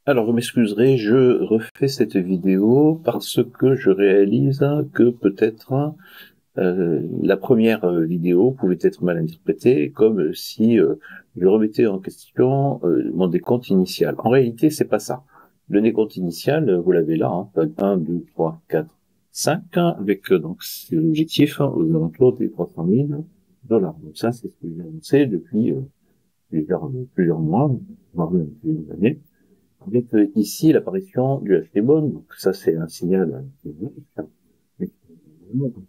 Alors, vous m'excuserez, je refais cette vidéo parce que je réalise que peut-être la première vidéo pouvait être mal interprétée, comme si je remettais en question mon décompte initial. En réalité, c'est pas ça. Le décompte initial, vous l'avez là, hein, 1, 2, 3, 4, 5, avec donc c'est l'objectif aux alentours des 300 000 dollars. Donc ça, c'est ce que j'ai annoncé depuis plusieurs mois, voire même plusieurs années. Avec ici l'apparition du HT-Bond, donc ça c'est un signal qui est mais vraiment, quand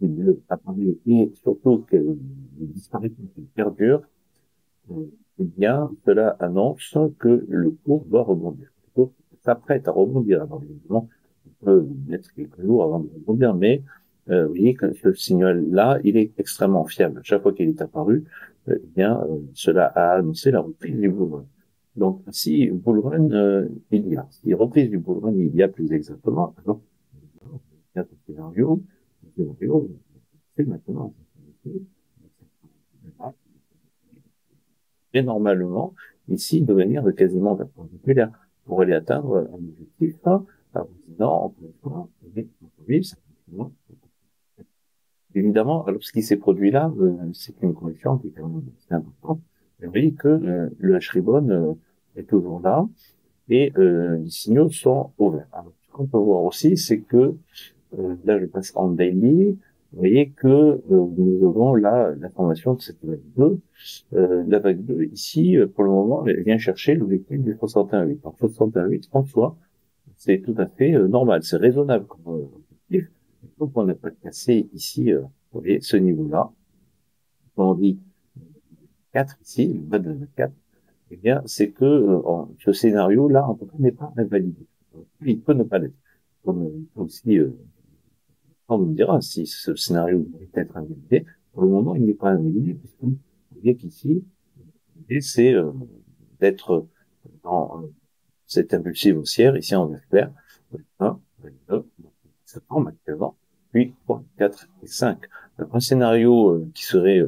il apparaît et surtout qu'elle disparaît, qu'elle perdure, eh bien cela annonce que le cours doit rebondir. Le cours s'apprête à rebondir. Alors évidemment, on peut mettre quelques jours avant de rebondir, mais vous voyez que ce signal-là, il est extrêmement fiable. Chaque fois qu'il est apparu, eh bien cela a annoncé la reprise du mouvement. Donc, si bull run, il y a, si reprise du bull run, il y a plus exactement, alors, il y a le scénario, c'est maintenant. Et normalement, ici, devenir de quasiment perpendiculaire pour aller atteindre un objectif, avoisinant, encore une fois, les 30 Évidemment, alors ce qui s'est produit là, c'est une correction qui est quand même assez importante. Vous voyez que le H-ribbon est toujours là, et les signaux sont ouverts. Alors, ce qu'on peut voir aussi, c'est que là, je passe en daily. Vous voyez que nous avons là l'information de cette vague 2. La vague 2, ici, pour le moment, elle vient chercher l'objectif du 61.8. Alors, 61.8, en soi, c'est tout à fait normal, c'est raisonnable comme objectif. Donc, on n'a pas cassé ici, vous voyez, ce niveau-là. On dit 4 ici, le bas de la 4. Eh bien, c'est que ce scénario-là, en tout cas, n'est pas invalidé. Il peut ne pas l'être. Comme aussi, on me dira si ce scénario doit être invalidé. Pour le moment, il n'est pas invalidé, puisqu'on voit qu'ici, l'idée, c'est d'être dans cette impulsive haussière, ici en vert clair, 1, 2, ça tombe actuellement, puis 3, 4 et 5. Un scénario qui serait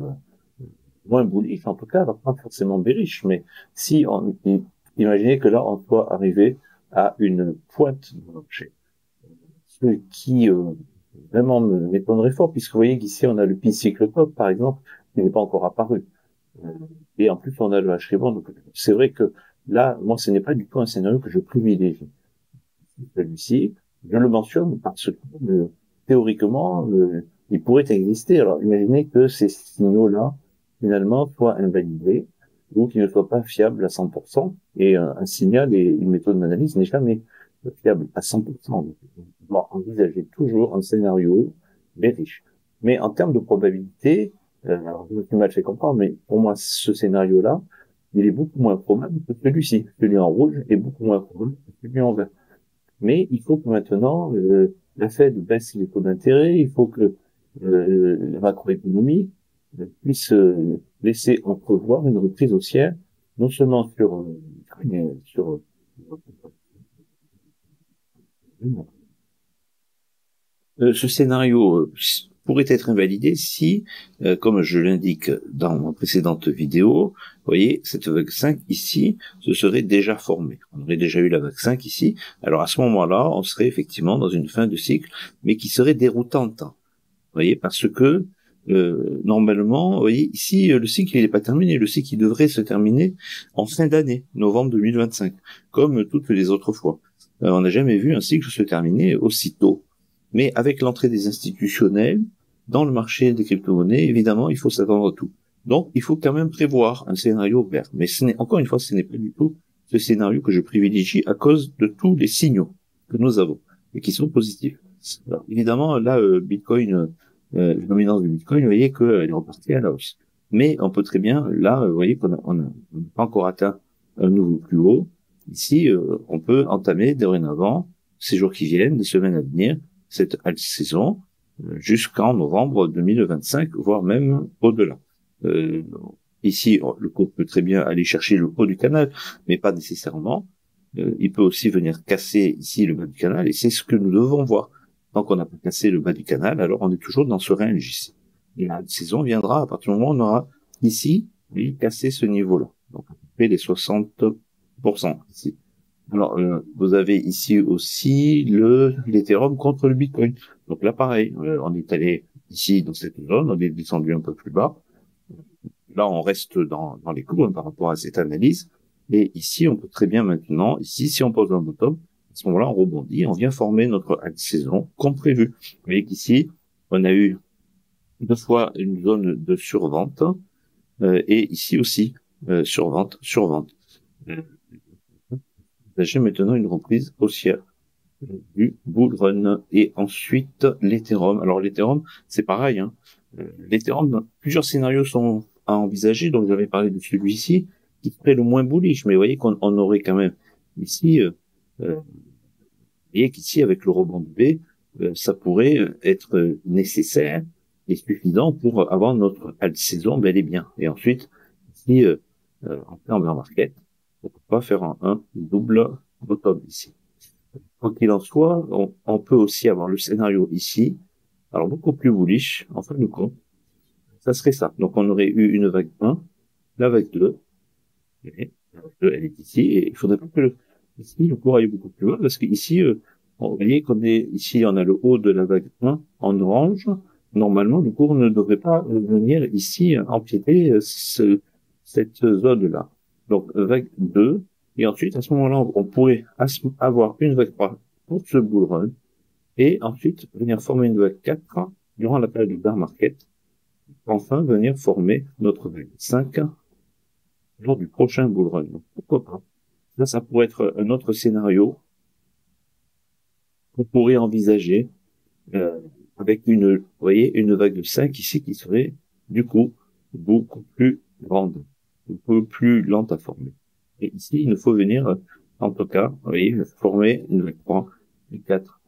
moins bullish, en tout cas, alors pas forcément bearish, mais si on imaginez que là, on soit arrivé à une pointe du marché. Ce qui vraiment m'étonnerait fort, puisque vous voyez qu'ici, on a le P-cycle top, par exemple, qui n'est pas encore apparu. Et en plus, on a le H-ribbon, donc c'est vrai que là, moi, ce n'est pas du tout un scénario que je privilégie. Celui-ci, je le mentionne parce que théoriquement, il pourrait exister. Alors, imaginez que ces signaux-là, finalement, soient invalidés ou qu'ils ne soient pas fiables à 100%. Et un signal et une méthode d'analyse n'est jamais fiable à 100%. Donc, on doit envisager toujours un scénario bearish. Mais en termes de probabilité, alors je me suis mal fait comprendre, mais pour moi, ce scénario-là, il est beaucoup moins probable que celui-ci. Celui en rouge est beaucoup moins probable que celui en vert. Mais il faut que maintenant, la Fed baisse les taux d'intérêt, il faut que la macroéconomie puisse laisser entrevoir une reprise haussière, non seulement sur sur ce scénario pourrait être invalidé si, comme je l'indique dans ma précédente vidéo, vous voyez, cette vague 5 ici se serait déjà formée. On aurait déjà eu la vague 5 ici. Alors à ce moment-là, on serait effectivement dans une fin de cycle, mais qui serait déroutante. Vous voyez, parce que normalement, vous voyez, ici, le cycle il n'est pas terminé. Le cycle il devrait se terminer en fin d'année, novembre 2025, comme toutes les autres fois. On n'a jamais vu un cycle se terminer aussitôt. Mais avec l'entrée des institutionnels dans le marché des crypto-monnaies, évidemment, il faut s'attendre à tout. Donc, il faut quand même prévoir un scénario vert. Mais encore une fois, ce n'est pas du tout ce scénario que je privilégie à cause de tous les signaux que nous avons et qui sont positifs. Alors, évidemment, là, Bitcoin, la dominance du Bitcoin, vous voyez qu'elle est repartie à la hausse. Mais on peut très bien, là, vous voyez qu'on n'a pas encore atteint un nouveau plus haut. Ici, on peut entamer dorénavant, ces jours qui viennent, les semaines à venir, cette halte saison jusqu'en novembre 2025, voire même au-delà. Ici, le cours peut très bien aller chercher le haut du canal, mais pas nécessairement. Il peut aussi venir casser ici le bas du canal, et c'est ce que nous devons voir. Tant qu'on n'a pas cassé le bas du canal, alors on est toujours dans ce range ici. Et la saison viendra à partir du moment où on aura ici, cassé ce niveau-là. Donc à peu près les 60% ici. Alors, vous avez ici aussi l'Ethereum contre le Bitcoin. Donc là, pareil, on est allé ici dans cette zone, on est descendu un peu plus bas. Là, on reste dans les courbes par rapport à cette analyse. Et ici, on peut très bien maintenant, ici, si on pose un bottom, à ce moment-là, on rebondit, on vient former notre saison comme prévu. Vous voyez qu'ici, on a eu 2 fois une zone de survente, et ici aussi, survente, survente. J'ai maintenant une reprise haussière du bull run et ensuite l'Ethereum. Alors l'Ethereum, c'est pareil, hein. L'Ethereum, plusieurs scénarios sont à envisager. Donc j'avais parlé de celui-ci qui serait le moins bullish, mais vous voyez qu'on aurait quand même ici, vous voyez qu'ici avec le rebond de B, ça pourrait être nécessaire et suffisant pour avoir notre alt saison bel et bien. Et ensuite, ici, en plein bear market, on peut pas faire un double bottom ici. Quoi qu'il en soit, on peut aussi avoir le scénario ici, alors beaucoup plus bullish, en fin de compte, ça serait ça. Donc on aurait eu une vague 1, la vague 2, et la vague 2, elle est ici, et il faudrait pas que ici le cours aille beaucoup plus loin, parce qu'ici, vous voyez qu'on est ici, on a le haut de la vague 1 en orange. Normalement, le cours ne devrait pas venir ici empiéter cette zone-là. Donc vague 2, et ensuite à ce moment-là, on pourrait avoir une vague 3 pour ce bull run, et ensuite venir former une vague 4 durant la période du bear market, enfin venir former notre vague 5 lors du prochain bull run. Donc, pourquoi pas? Là, ça pourrait être un autre scénario qu'on pourrait envisager, euh, avec vous voyez, une vague de 5 ici qui serait, du coup, beaucoup plus grande, beaucoup plus lente à former. Et ici, il nous faut venir, en tout cas, vous voyez, former une vague 3, puis 4,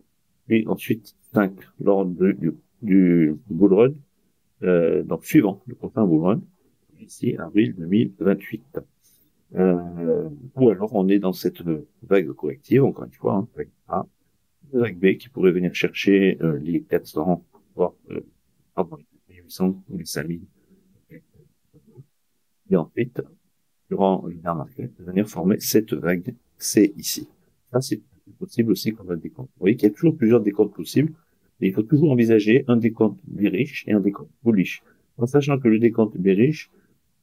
puis ensuite 5 lors du bull run, donc suivant le prochain bull run, ici, avril 2028. Ou alors on est dans cette vague corrective, encore une fois, hein, vague A, vague B qui pourrait venir chercher les 400, voire pardon, les 800 ou les 5000. Et ensuite, durant le bear market, venir former cette vague C ici. Ça, c'est possible aussi comme un décompte. Vous voyez qu'il y a toujours plusieurs décomptes possibles, et il faut toujours envisager un décompte bearish et un décompte bullish. En sachant que le décompte bearish,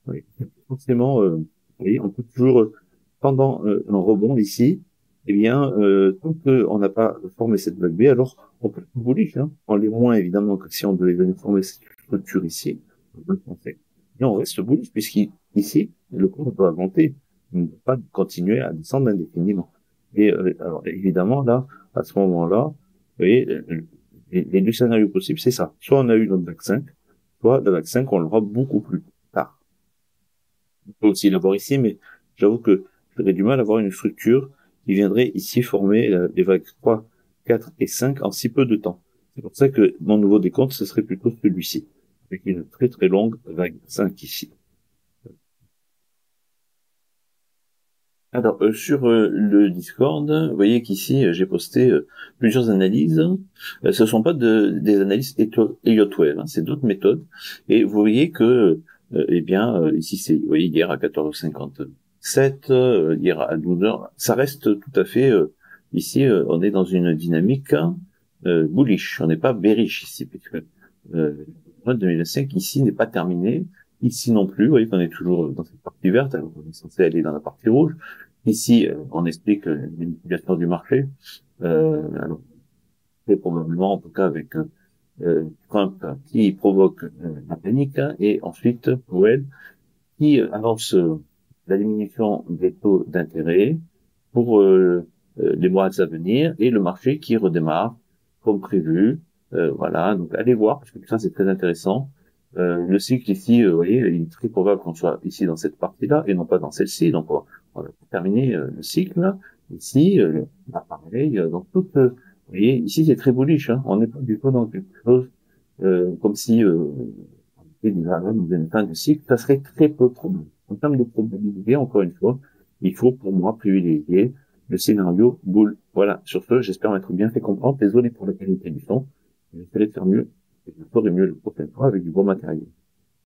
oui, forcément, vous voyez, on peut toujours, pendant un rebond ici, eh bien, tant qu'on n'a pas formé cette vague B, alors on peut être bullish, hein. On l'est moins évidemment que si on devait venir former cette structure ici, on peut le penser. Mais on reste bullish puisqu'ici, le cours doit monter, il ne peut pas continuer à descendre indéfiniment. Et alors évidemment là, à ce moment-là, vous voyez, les deux scénarios possibles, c'est ça. Soit on a eu notre vague 5, soit la vague 5, on l'aura beaucoup plus tard. On peut aussi l'avoir ici, mais j'avoue que j'aurais du mal à avoir une structure qui viendrait ici former les vagues 3, 4 et 5 en si peu de temps. C'est pour ça que mon nouveau décompte, ce serait plutôt celui-ci, avec une très très longue vague 5 ici. Alors, sur le Discord, vous voyez qu'ici, j'ai posté plusieurs analyses. Ce sont pas des analyses Elliott Wave, hein, c'est d'autres méthodes. Et vous voyez que, eh bien, ici, vous voyez, hier à 14h57, hier à 12h, ça reste tout à fait, ici, on est dans une dynamique bullish, on n'est pas bearish ici, puisque le mois de 2025, ici, n'est pas terminé. Ici non plus, vous voyez qu'on est toujours dans cette partie verte, alors on est censé aller dans la partie rouge. Ici, on explique les manipulations du marché. Alors, c'est probablement, en tout cas, avec Trump qui provoque la panique, hein, et ensuite Powell qui annonce la diminution des taux d'intérêt pour les mois à venir et le marché qui redémarre comme prévu. Voilà, donc allez voir parce que ça c'est très intéressant. Le cycle ici, vous voyez, il est très probable qu'on soit ici dans cette partie-là et non pas dans celle-ci. Donc on va terminer le cycle ici, pareil. Donc tout, vous voyez, ici c'est très bullish. Hein, on n'est pas du tout dans quelque chose comme si on était dans une fin de cycle. Ça serait très peu probable. En termes de probabilité, encore une fois, il faut pour moi privilégier le scénario boule. Voilà, sur ce, j'espère m'être bien fait comprendre. Désolé pour la qualité du son. J'essaierai de faire mieux. Et je ferai mieux la prochaine fois avec du bon matériel.